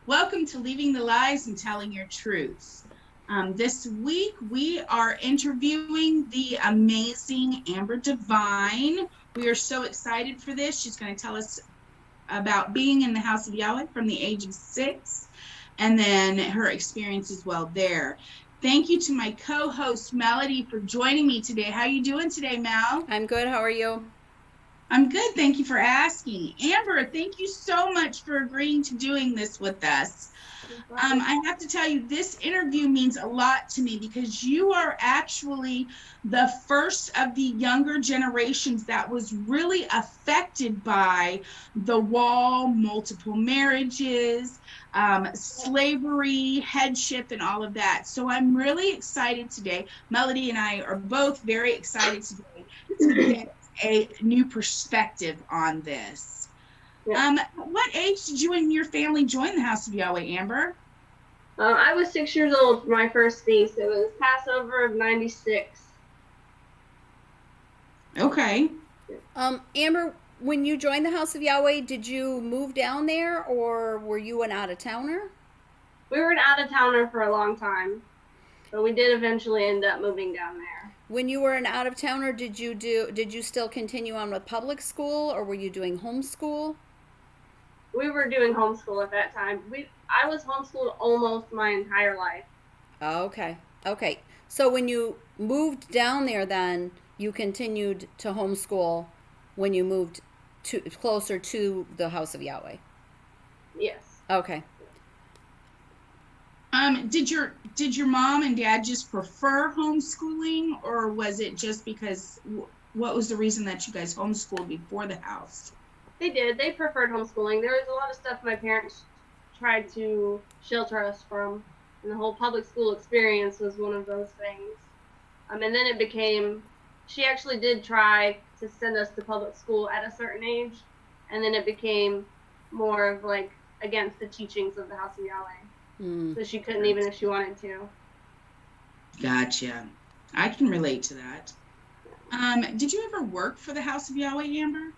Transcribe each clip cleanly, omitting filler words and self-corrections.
Welcome to Leaving the Lies and Telling Your Truths. This week we are interviewing the amazing Amber Devine. We are so excited for this. She's going to tell us about being in the House of Yahweh from the age of 6 and then her experience as well there. Thank you to my co-host Melody for joining me today. How are you doing today, Mel? I'm good. How are you? I'm good. Thank you for asking. Amber, thank you so much for agreeing to doing this with us. I have to tell you, this interview means a lot to me because you are actually the first of the younger generations that was really affected by the wall, multiple marriages, slavery, headship, and all of that. So I'm really excited today. Melody and I are both very excited today to get a new perspective on this. Yeah. What age did you and your family join the House of Yahweh, Amber? I was 6 years old for my first feast. It was Passover of 96. Okay. Amber, when you joined the House of Yahweh, did you move down there or were you an out-of-towner? We were an out-of-towner for a long time, but we did eventually end up moving down there. When you were an out-of-towner, did you still continue on with public school or were you doing homeschool? We were doing homeschool at that time. I was homeschooled almost my entire life. Okay. So when you moved down there then, you continued to homeschool when you moved closer to the House of Yahweh? Yes. Okay. Did your mom and dad just prefer homeschooling, or was it just because, what was the reason that you guys homeschooled before the house? They did. They preferred homeschooling. There was a lot of stuff my parents tried to shelter us from, and the whole public school experience was one of those things. And then it became, she actually did try to send us to public school at a certain age, and then it became more of like against the teachings of the House of Yahweh. So she couldn't even if she wanted to. Gotcha. I can relate to that. Did you ever work for the House of Yahweh, Amber?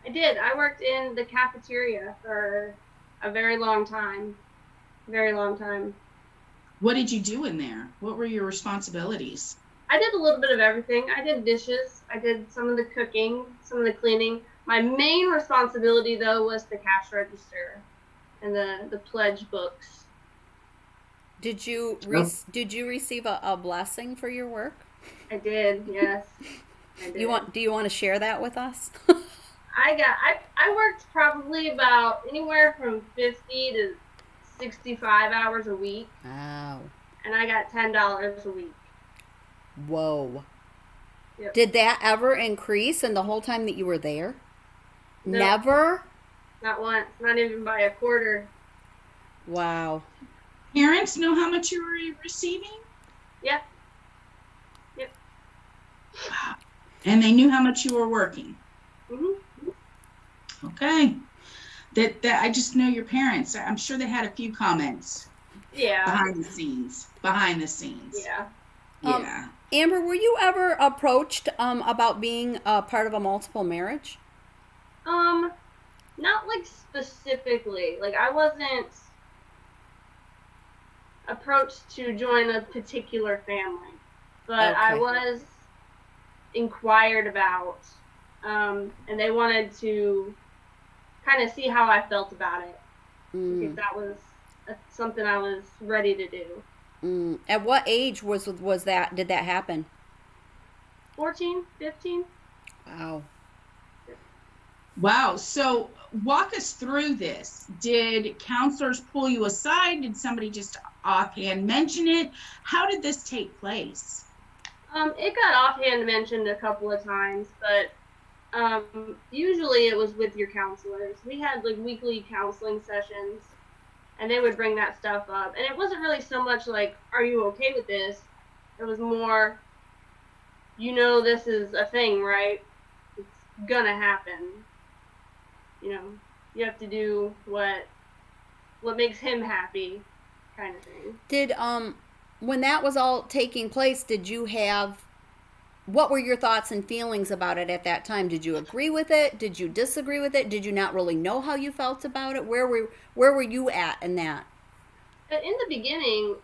I did. I worked in the cafeteria for a very long time. Very long time. What did you do in there? What were your responsibilities? I did a little bit of everything. I did dishes. I did some of the cooking, some of the cleaning. My main responsibility, though, was the cash register and the pledge books. Did you receive a blessing for your work? I did, yes. I did. Do you want to share that with us? I worked probably about anywhere from 50 to 65 hours a week. Wow. And I got $10 a week. Whoa. Yep. Did that ever increase in the whole time that you were there? No. Never? Not once. Not even by a quarter. Wow. Parents know how much you were receiving? Yep. Wow. And they knew how much you were working? Mm-hmm. Okay. That I just know your parents. I'm sure they had a few comments. Yeah. Behind the scenes. Yeah. Yeah. Amber, were you ever approached about being a part of a multiple marriage? Not like specifically. Like I wasn't approached to join a particular family, but Okay. I was inquired about, and they wanted to kind of see how I felt about it, if that was something I was ready to do. At what age was that? Did that happen? 14, 15. Wow. Wow. So walk us through this. Did counselors pull you aside? Did somebody just offhand mention it? How did this take place? It got offhand mentioned a couple of times, but usually it was with your counselors. We had like weekly counseling sessions, and they would bring that stuff up. And it wasn't really so much like, are you okay with this? It was more, this is a thing, right? It's gonna happen. You have to do what makes him happy, kind of thing. Did when that was all taking place, what were your thoughts and feelings about it at that time? Did you agree with it? Did you disagree with it? Did you not really know how you felt about it? Where were you at in that? In the beginning,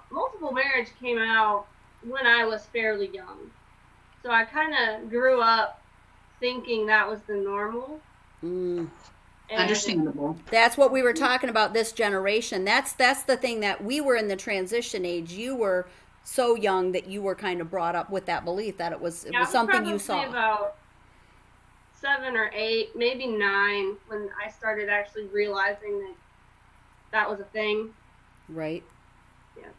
multiple marriage came out when I was fairly young. So I kind of grew up thinking that was the normal. Mm. And Understandable. That's what we were talking about, this generation. That's the thing, that we were in the transition age. You were so young that you were kind of brought up with that belief that it yeah, was I was something you probably saw. about 7 or 8, maybe 9, when I started actually realizing that that was a thing. Right. Yeah.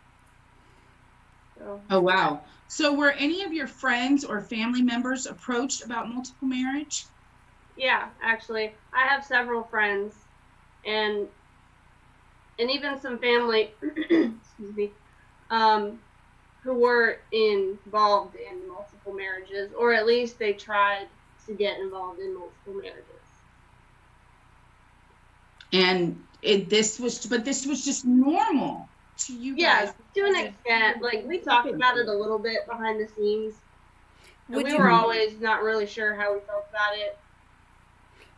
So, Oh, wow. So were any of your friends or family members approached about multiple marriage? yeah, actually, I have several friends and even some family, excuse me, um, who were involved in multiple marriages, or at least they tried to get involved in multiple marriages. And this was just normal to you Yeah, guys to an because of extent. Like, we talked about it a little bit behind the scenes, and Would we you were always not really sure how we felt about it.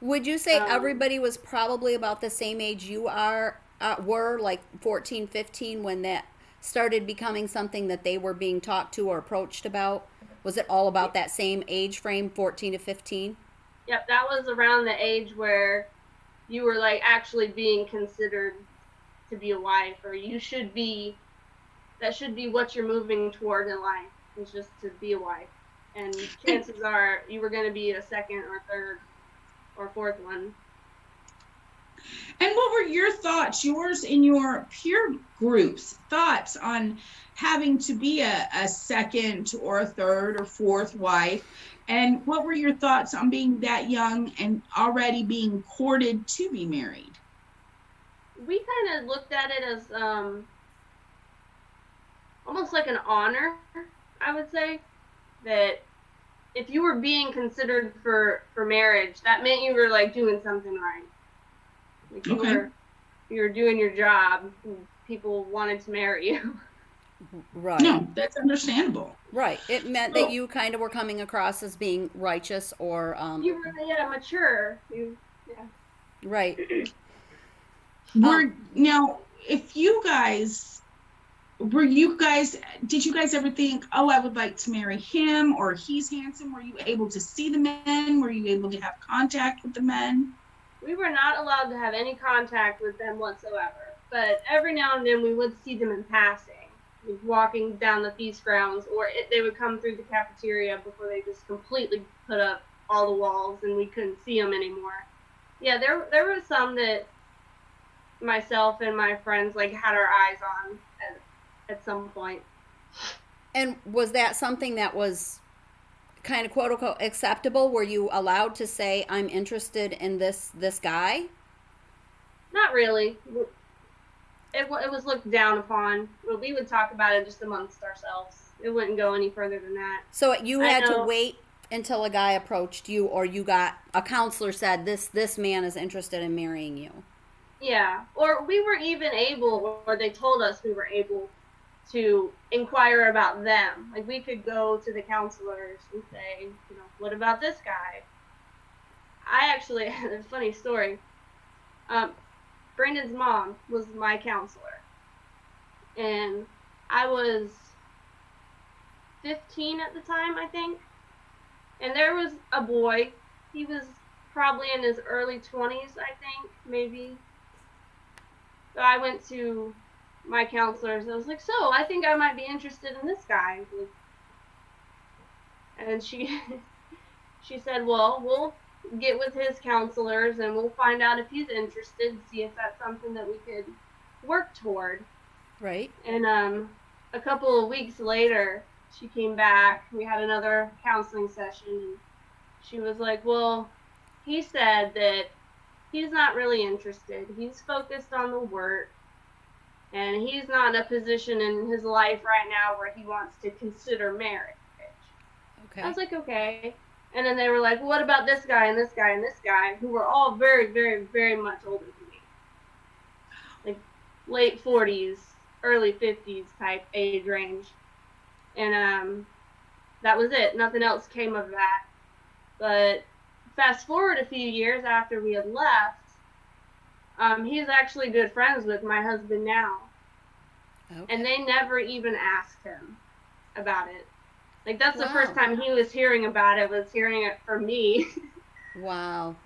would you say Um, everybody was probably about the same age you were, like 14, 15, when that started becoming something that they were being talked to or approached about? Was it all about that same age frame, 14 to 15? yep, that was around the age where you were like actually being considered to be a wife, or you should be. That should be what you're moving toward in life. Is just to be a wife, and and chances are you were going to be a second or third or fourth one. what were your thoughts, yours and your peer groups, thoughts on having to be a second or a third or fourth wife? And what were your thoughts on being that young and already being courted to be married? We kind of looked at it as almost like an honor, I would say, that if you were being considered for marriage, that meant you were like doing something right. Like Okay. you were doing your job. People wanted to marry you. Right. No, that's understandable. Right. It meant that So you kind of were coming across as being righteous or, You were, yeah, mature. Yeah. right. Um, were now, if you guys were you guys did you guys ever think, oh, I would like to marry him, or he's handsome? Were you able to see the men? Were you able to have contact with the men? We were not allowed to have any contact with them whatsoever. But every now and then we would see them in passing, like walking down the feast grounds, or they would come through the cafeteria before they just completely put up all the walls and we couldn't see them anymore. Yeah, there were some that myself and my friends like had our eyes on at some point. and was that something that was kind of quote unquote acceptable? Were you allowed to say, I'm interested in this guy? Not really. It was looked down upon. But we would talk about it just amongst ourselves. It wouldn't go any further than that. So you I had to know. wait until a guy approached you, or you got a counselor said this man is interested in marrying you. Yeah, or we were even able, or they told us we were able to inquire about them. Like, we could go to the counselors and say, what about this guy? I actually, there's a funny story. Um, Brandon's mom was my counselor, and I was 15 at the time, I think. And there was a boy. He was probably in his early 20s, I think, maybe. So I went to my counselors. I was like, so I think I might be interested in this guy. And she she said, well, we'll get with his counselors and we'll find out if he's interested, see if that's something that we could work toward. Right. And a couple of weeks later, she came back. We had another counseling session, and she was like, well, he said that he's not really interested. He's focused on the work, and he's not in a position in his life right now where he wants to consider marriage. Okay. I was like, okay. And then they were like, well, what about this guy and this guy and this guy, who were all very, very, very much older than me. Like late 40s, early 50s type age range. And that was it. Nothing else came of that. But fast forward a few years after we had left, he's actually good friends with my husband now. Okay. and they never even asked him about it. Like, that's the first Wow. time he was hearing about it, was hearing it from me. Wow.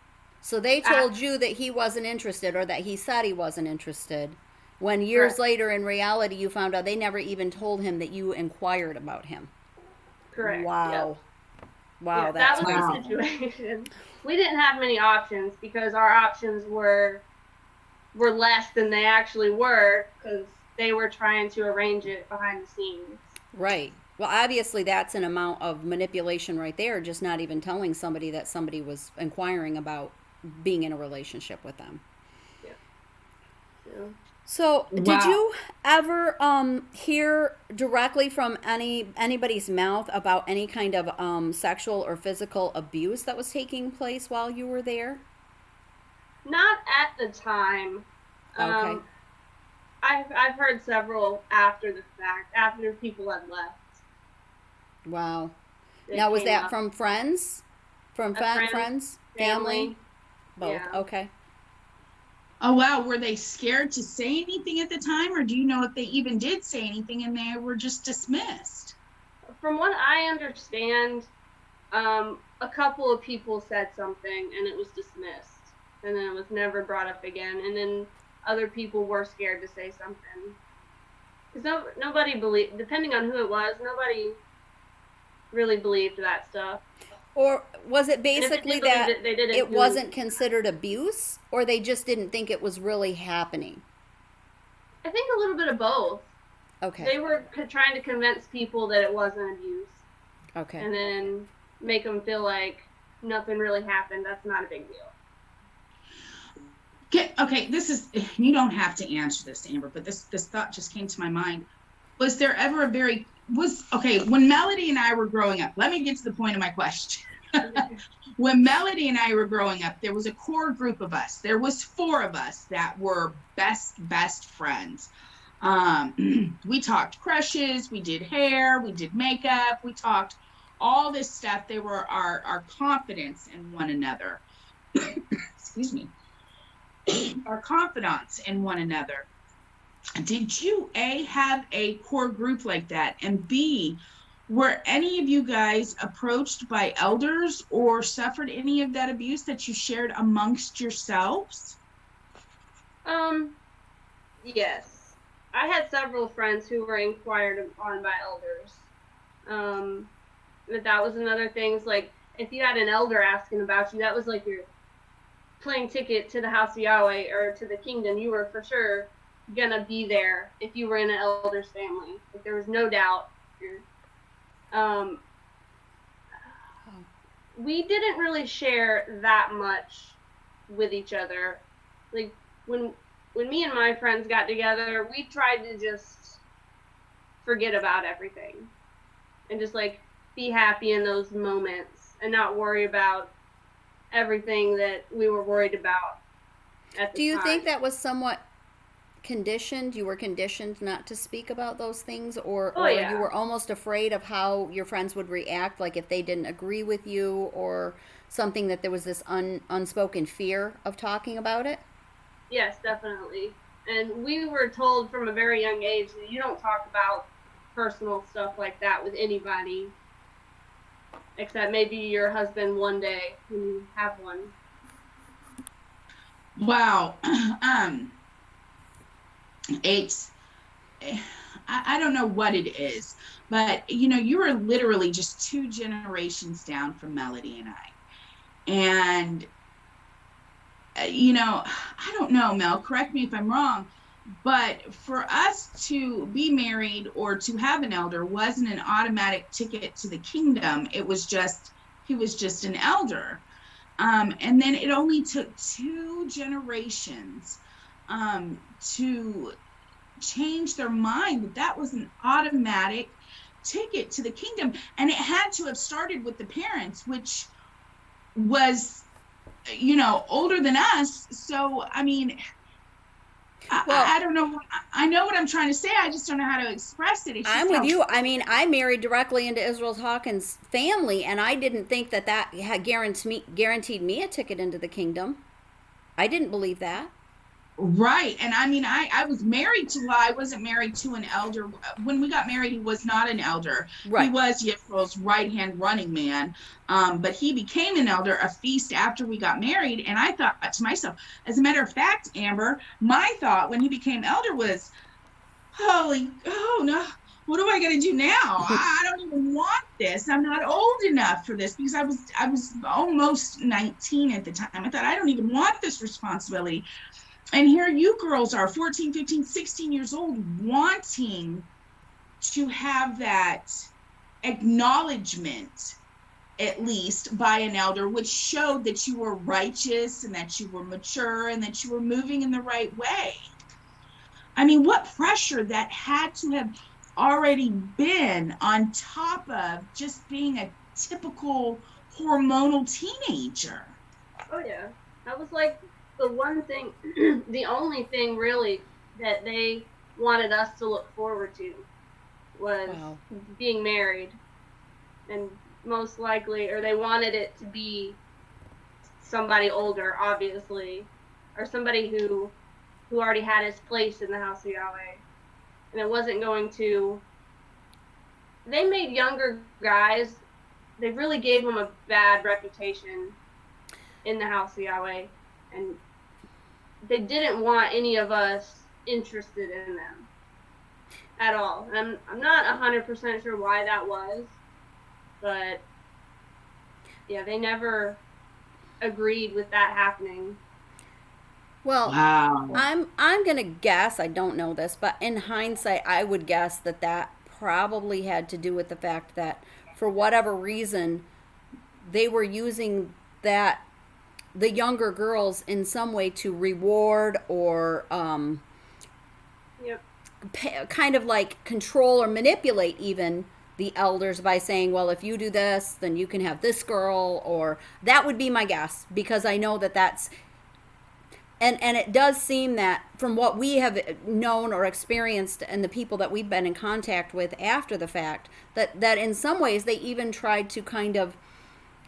So they told you that he wasn't interested, or that he said he wasn't interested, when years Correct. later in reality you found out they never even told him that you inquired about him. Correct. Yep. Wow. Wow, Yeah, that that's was Wow. the crazy. situation. We didn't have many options because our options were less than they actually were, because they were trying to arrange it behind the scenes. Right. Well, obviously that's an amount of manipulation right there, just not even telling somebody that somebody was inquiring about being in a relationship with them. Yeah. So, So, did Wow. you ever hear directly from anybody's mouth about any kind of sexual or physical abuse that was taking place while you were there? not at the time. Okay. Um, I've heard several after the fact, after people had left. Wow. It Now, was came that up. from friends? From A friend, friends? Family? family. Both. Yeah. Okay. Oh, wow. Were they scared to say anything at the time, or do you know if they even did say anything and they were just dismissed? From what I understand, a couple of people said something and it was dismissed, and then it was never brought up again. And then other people were scared to say something, because nobody believed. Depending on who it was, nobody really believed that stuff. Or was it And if they basically did believe that it, they didn't it do wasn't anything. considered abuse, or they just didn't think it was really happening? I think a little bit of both. Okay. They were trying to convince people that it wasn't abuse, Okay. and then make them feel like nothing really happened. That's not a big deal. Okay, this is, you don't have to answer this, Amber, but this thought just came to my mind. Was there ever okay, when Melody and I were growing up, let me get to the point of my question. When Melody and I were growing up, there was a core group of us. There was 4 of us that were best friends. We talked crushes, we did hair, we did makeup, we talked all this stuff. They were our confidence in one another. Excuse me. Our confidants in one another. Did you A, have a core group like that, and B, were any of you guys approached by elders or suffered any of that abuse that you shared amongst yourselves? Yes. I had several friends who were inquired on by elders. But that was another thing. Is like, if you had an elder asking about you, that was like your plane ticket to the House of Yahweh or to the kingdom. You were for sure gonna be there if you were in an elder's family. Like, there was no doubt. Um, we didn't really share that much with each other. Like, when me and my friends got together, we tried to just forget about everything and just like be happy in those moments and not worry about everything that we were worried about at the Do you time. think that was somewhat conditioned? You were conditioned not to speak about those things, or Oh, or yeah. you were almost afraid of how your friends would react, like if they didn't agree with you, or something, that there was this unspoken fear of talking about it? Yes, definitely. And we were told from a very young age that you don't talk about personal stuff like that with anybody, except maybe your husband one day when you have one. Wow. It's, I don't know what it is, but you were literally just 2 generations down from Melody and I. And I don't know, Mel, correct me if I'm wrong, but for us to be married or to have an elder wasn't an automatic ticket to the kingdom. It was just, he was just an elder. And then it only took 2 generations to change their mind that that was an automatic ticket to the kingdom. And it had to have started with the parents, which was, older than us. So, I mean, Well, I don't know. I know what I'm trying to say. I just don't know how to express it. It's I'm just with how, you. I mean, I married directly into Israel Hawkins' family, and I didn't think that had guaranteed me a ticket into the kingdom. I didn't believe that. Right. And I mean, I was married to, well, I wasn't married to an elder. When we got married, he was not an elder. He Right. was Yisroel's right-hand running man. But he became an elder a feast after we got married. And I thought to myself, as a matter of fact, Amber, my thought when he became elder was, holy, oh no, what am I going to do now? I don't even want this. I'm not old enough for this, because I was almost 19 at the time. I thought, I don't even want this responsibility. And here you girls are 14, 15, 16 years old, wanting to have that acknowledgement, at least by an elder, which showed that you were righteous and that you were mature and that you were moving in the right way. I mean, what pressure that had to have already been on top of just being a typical hormonal teenager. Oh yeah, that was like the one thing, the only thing really that they wanted us to look forward to was Wow. being married, and most likely, or they wanted it to be somebody older, obviously, or somebody who already had his place in the House of Yahweh, and it wasn't going to. They made younger guys. They really gave them a bad reputation in the House of Yahweh, and they didn't want any of us interested in them at all. And I'm not 100% sure why that was, but yeah, they never agreed with that happening. Well, Wow. I'm gonna guess, I don't know this, but in hindsight, I would guess that that probably had to do with the fact that for whatever reason they were using that the younger girls in some way to reward or Yep. kind of like control or manipulate even the elders by saying, well, if you do this, then you can have this girl, or that would be my guess, because I know that that's and it does seem that from what we have known or experienced and the people that we've been in contact with after the fact, that in some ways they even tried to kind of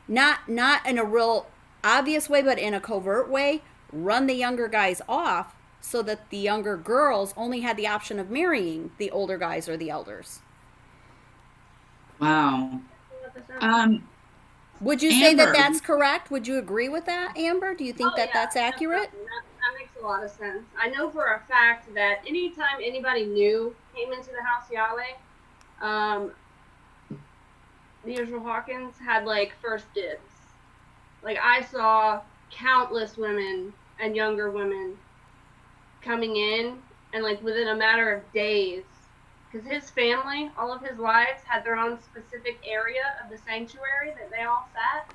not in a real obvious way, but in a covert way, run the younger guys off so that the younger girls only had the option of marrying the older guys or the elders. Wow. 100%. Would you say that Amber, that's correct? Would you agree with that, Amber? Do you think Oh that yeah, that's accurate? definitely. That makes a lot of sense. I know for a fact that anytime anybody new came into the House of Yahweh, the Israel Hawkins had like first dibs. Like I saw countless women and younger women coming in, and like within a matter of days, because his family, all of his wives, had their own specific area of the sanctuary that they all sat,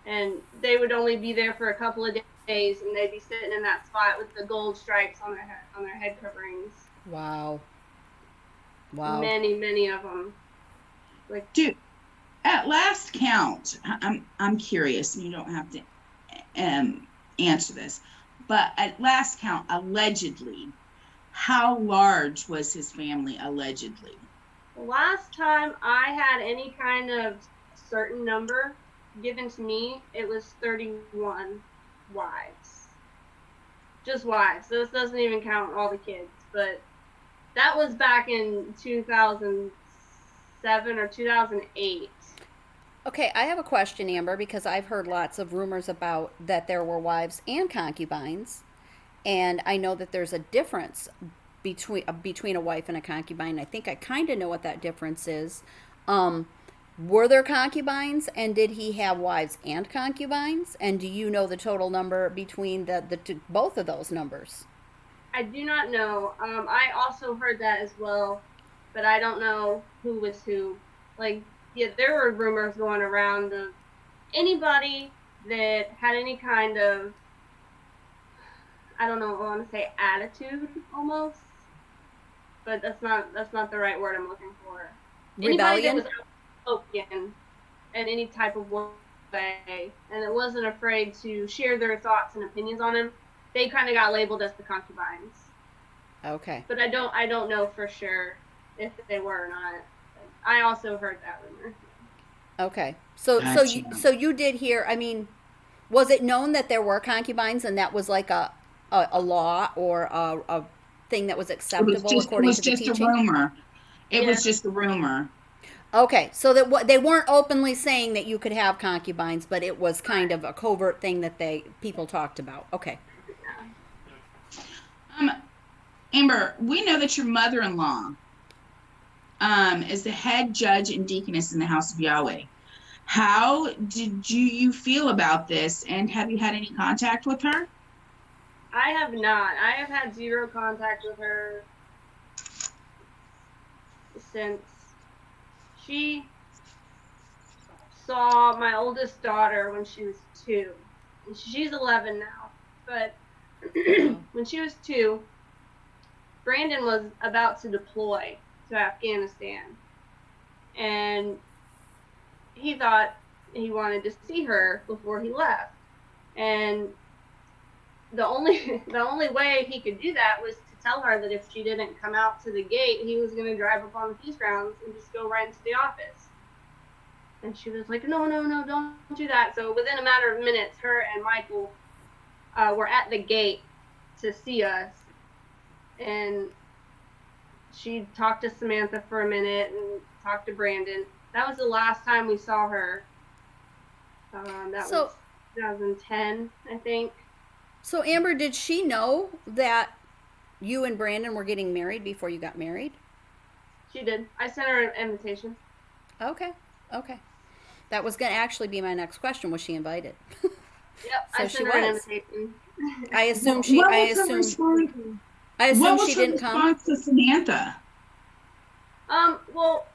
and they would only be there for a couple of days, and they'd be sitting in that spot with the gold stripes on their head coverings. Wow. Wow. Many of them. Like, dude, at last count, I'm curious, and you don't have to answer this, but at last count, allegedly, how large was his family allegedly? the last time I had any kind of certain number given to me, it was 31 wives. Just wives. This doesn't even count all the kids, but that was back in 2007 or 2008. Okay, I have a question, Amber, because I've heard lots of rumors about that there were wives and concubines, and I know that there's a difference between a wife and a concubine. I think I kind of know what that difference is. Were there concubines, and did he have wives and concubines? And do you know the total number between both of those numbers? I do not know. I also heard that as well, but I don't know who was who. Like, yeah, there were rumors going around of anybody that had any kind of, I don't know, I want to say attitude almost, but that's not the right word I'm looking for. Anybody that Rebellion? was outspoken in any type of way, and it wasn't afraid to share their thoughts and opinions on him, they kind of got labeled as the concubines. Okay. But I don't know for sure if they were or not. I also heard that rumor. Okay. So Gotcha. you did hear, I mean, was it known that there were concubines and that was like a a law or a thing that was acceptable It according was to the just a teaching? rumor. It Yeah. was just a rumor. Okay, so that what they weren't openly saying that you could have concubines, but it was kind of a covert thing that people talked about. Okay. Um, Amber, we know that your mother-in-law is the head judge and deaconess in the House of Yahweh. How did you feel about this, and have you had any contact with her? I have not. I have had zero contact with her since she saw my oldest daughter when she was 2. And she's 11 now. But when she was 2, Brandon was about to deploy to Afghanistan. And he thought he wanted to see her before he left. And the only way he could do that was to tell her that if she didn't come out to the gate, he was going to drive up on the peace grounds and just go right into the office. And she was like, no, don't do that. So within a matter of minutes, her and Michael were at the gate to see us. And she talked to Samantha for a minute and talked to Brandon. That was the last time we saw her. That was 2010, I think. So Amber, did she know that you and Brandon were getting married before you got married? She did. I sent her an invitation. Okay. That was going to actually be my next question. Was she invited? Yep, So I she sent her an was. invitation. I assume What she. was I her assume. response? I What assume was she her didn't come. response to Samantha? Well,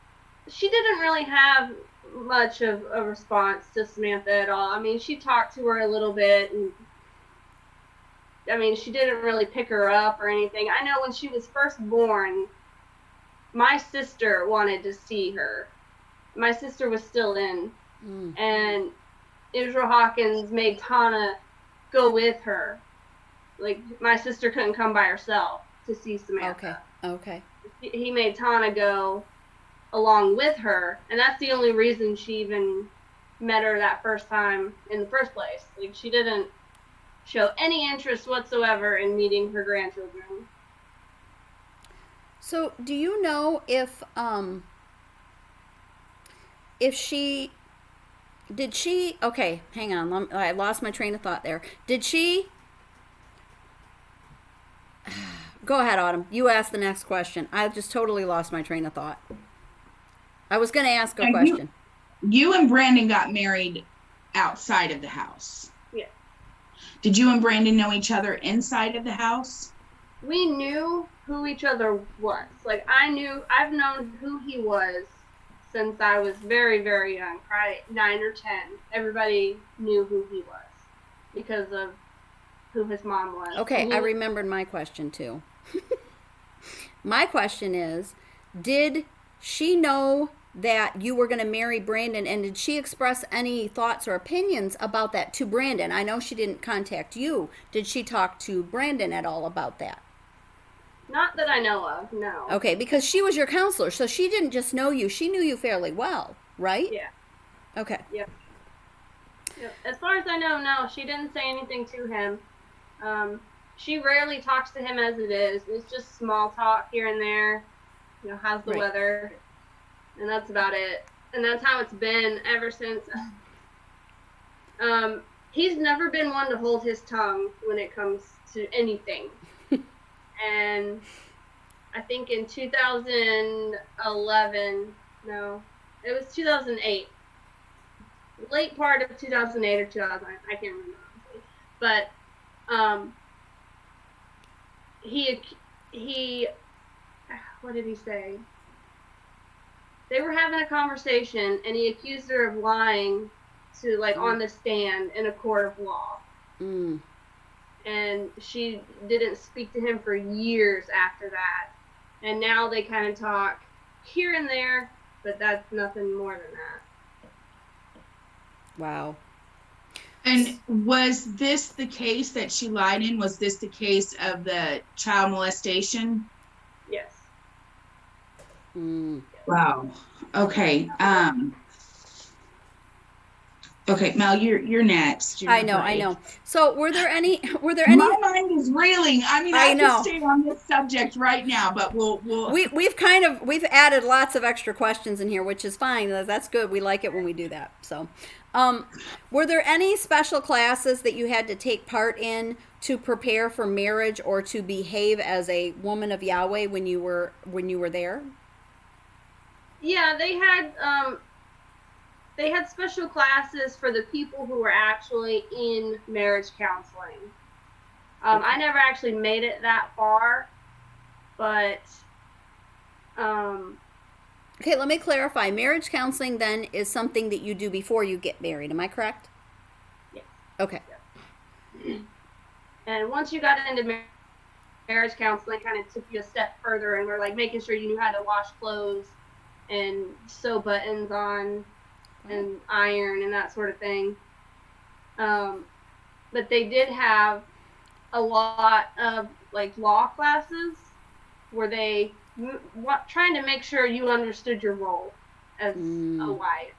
she didn't really have much of a response to Samantha at all. I mean, she talked to her a little bit, and I mean, she didn't really pick her up or anything. I know when she was first born, my sister wanted to see her. My sister was still in, and Israel Hawkins made Tana go with her. Like, my sister couldn't come by herself to see Samantha. Okay. He made Tana go along with her, and that's the only reason she even met her that first time in the first place. Like, she didn't show any interest whatsoever in meeting her grandchildren. So, do you know if she did she? Okay, hang on. I lost my train of thought there. Did she? Go ahead, Autumn. You ask the next question. I've just totally lost my train of thought. I was going to ask a And question. You and Brandon got married outside of the house. Yeah. Did you and Brandon know each other inside of the house? We knew who each other was. Like, I've known who he was since I was very, very young, probably 9 or 10. Everybody knew who he was because of who his mom was. Okay, I remembered my question too. My question is, did she know that you were going to marry Brandon, and did she express any thoughts or opinions about that to Brandon? I know she didn't contact you. Did she talk to Brandon at all about that? Not that I know of, no. Okay, because she was your counselor, so she didn't just know you. She knew you fairly well, right? Yeah. Okay. Yep. As far as I know, no, she didn't say anything to him. She rarely talks to him as it is. It's just small talk here and there. You know, how's the weather? And that's about it. And that's how it's been ever since. He's never been one to hold his tongue when it comes to anything. And I think in 2011, no, it was 2008. Late part of 2008 or 2009, I can't remember honestly. But he what did he say? They were having a conversation, and he accused her of lying to, like, on the stand in a court of law. And she didn't speak to him for years after that. And now they kind of talk here and there, but that's nothing more than that. Wow. And was this the case that she lied in? Was this the case of the child molestation? Yes. Wow. Okay. Okay, Mel, you're next. You're I number know. 8. So were there any My mind is reeling. I mean, I I could know. stay on this subject right now, but we'll. We've added lots of extra questions in here, which is fine. That's good. We like it when we do that. So, were there any special classes that you had to take part in to prepare for marriage or to behave as a woman of Yahweh when you were there? Yeah, they had special classes for the people who were actually in marriage counseling. I never actually made it that far, but Okay, let me clarify. Marriage counseling then is something that you do before you get married. Am I correct? yes. Okay. And once you got into marriage counseling, kind of took you a step further, and we're like making sure you knew how to wash clothes and sew buttons on and iron and that sort of thing. But they did have a lot of like law classes where they trying to make sure you understood your role as a wife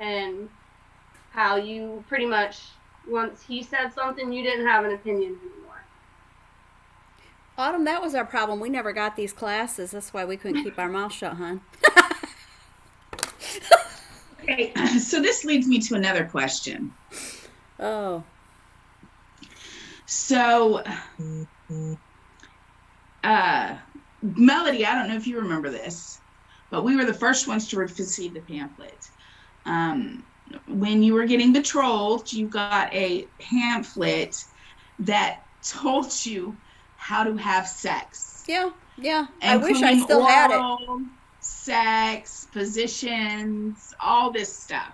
and how you pretty much, once he said something, you didn't have an opinion anymore. Autumn, that was our problem. We never got these classes. That's why we couldn't keep our mouth shut, hon. Okay, so this leads me to another question. Oh. So, Melody, I don't know if you remember this, but we were the first ones to receive the pamphlet. When you were getting betrothed, you got a pamphlet that told you how to have sex. Yeah. I wish I still had it. Sex, positions, all this stuff.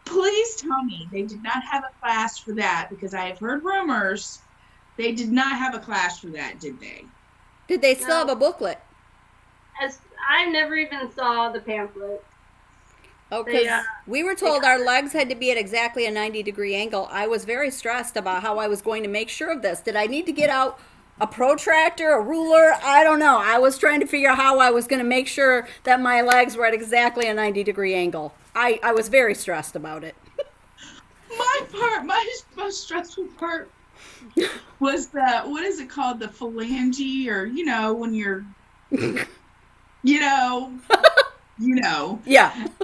Please tell me they did not have a class for that, because I have heard rumors they did not have a class for that, did they? Did they still have a booklet? I never even saw the pamphlet. Oh, because we were told our legs had to be at exactly a 90-degree angle. I was very stressed about how I was going to make sure of this. Did I need to get out a protractor, a ruler? I don't know. I was trying to figure out how I was going to make sure that my legs were at exactly a 90-degree angle. I was very stressed about it. My most stressful part was what is it called? The phalange, or, when you're, Yeah.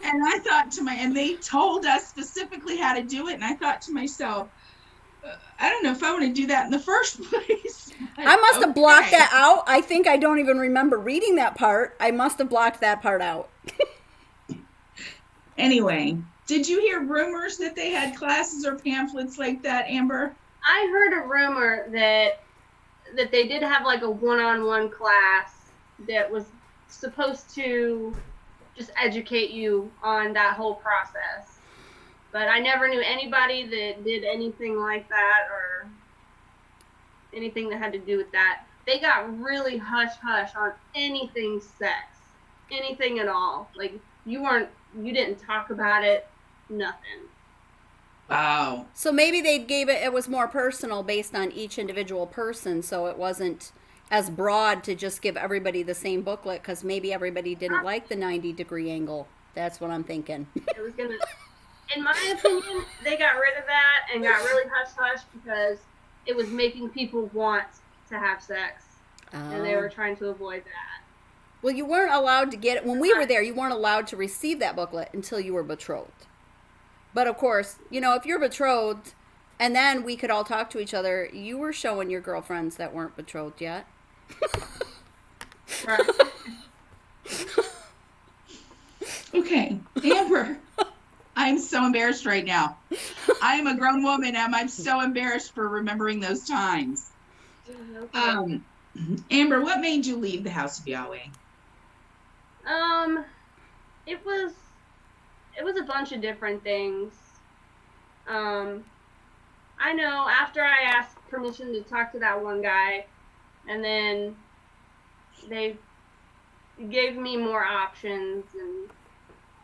And I thought and they told us specifically how to do it. And I thought to myself, I don't know if I want to do that in the first place. I must have blocked that out. I think I don't even remember reading that part. I must have blocked that part out. Anyway, did you hear rumors that they had classes or pamphlets like that, Amber? I heard a rumor that they did have like a one-on-one class that was supposed to just educate you on that whole process. But I never knew anybody that did anything like that or anything that had to do with that. They got really hush-hush on anything sex. Anything at all. Like, you didn't talk about it, nothing. Wow. So maybe it was more personal based on each individual person, so it wasn't as broad to just give everybody the same booklet, because maybe everybody didn't like the 90-degree angle. That's what I'm thinking. It was gonna, in my opinion, they got rid of that and got really hush-hush because it was making people want to have sex. And they were trying to avoid that. Well, you weren't allowed to get it. When we were there, you weren't allowed to receive that booklet until you were betrothed. But of course, if you're betrothed, and then we could all talk to each other, you were showing your girlfriends that weren't betrothed yet. Right. Okay, Amber, I'm so embarrassed right now. I am a grown woman, and I'm so embarrassed for remembering those times. Okay. Amber, what made you leave the House of Yahweh? It was a bunch of different things. I know after I asked permission to talk to that one guy, and then they gave me more options, and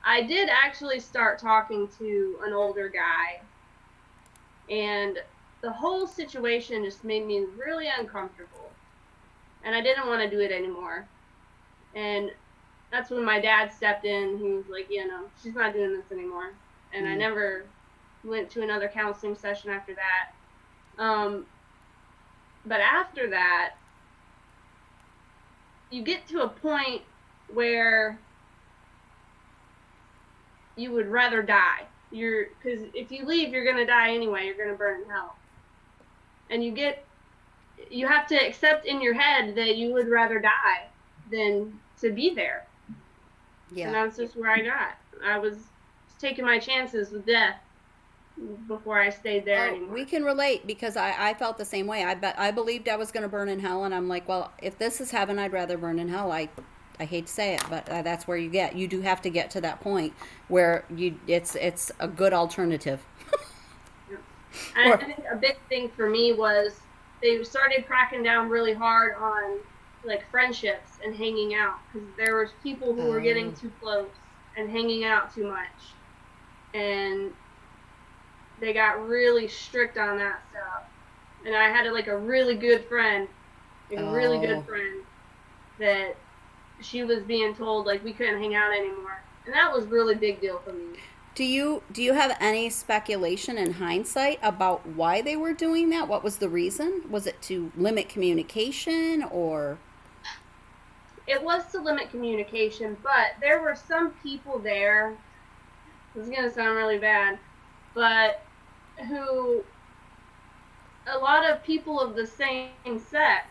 I did actually start talking to an older guy, and the whole situation just made me really uncomfortable, and I didn't want to do it anymore. And that's when my dad stepped in. He was like, she's not doing this anymore. and I never went to another counseling session after that. But after that, you get to a point where you would rather die. Because if you leave, you're gonna die anyway. You're gonna burn in hell, and you have to accept in your head that you would rather die than to be there. Yeah. And that's just where I got. I was taking my chances with death before I stayed there anymore. We can relate because I felt the same way. I believed I was going to burn in hell, and I'm like, well, if this is heaven, I'd rather burn in hell. I hate to say it, but that's where you do have to get to that point where it's a good alternative. And I think a big thing for me was they started cracking down really hard on like friendships and hanging out, because there was people who were getting too close and hanging out too much, and they got really strict on that stuff. And I had a really good friend, that she was being told like we couldn't hang out anymore, and that was really big deal for me. Do you have any speculation in hindsight about why they were doing that? What was the reason? Was it to limit communication, or? It was to limit communication, but there were some people there, this is going to sound really bad, but a lot of people of the same sex,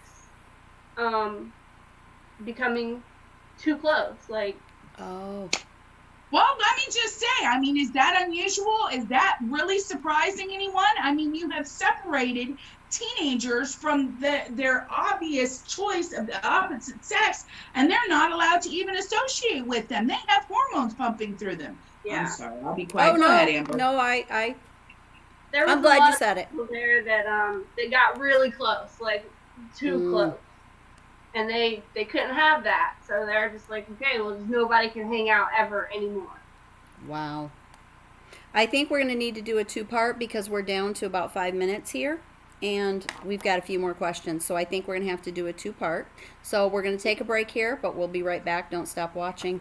becoming too close, like. Oh. Well, let me just say, is that unusual? Is that really surprising anyone? You have separated teenagers from their obvious choice of the opposite sex, and they're not allowed to even associate with them. They have hormones pumping through them. Yeah. I'm sorry, I'll be quiet. Oh, Go ahead, Amber. No, There was I'm glad you said it. There that they got really close, like too close, and they couldn't have that, so they're just like, okay, well, nobody can hang out ever anymore. Wow. I think we're going to need to do a 2-part because we're down to about 5 minutes here, and we've got a few more questions, so I think we're going to have to do a 2-part. So we're going to take a break here, but we'll be right back. Don't stop watching.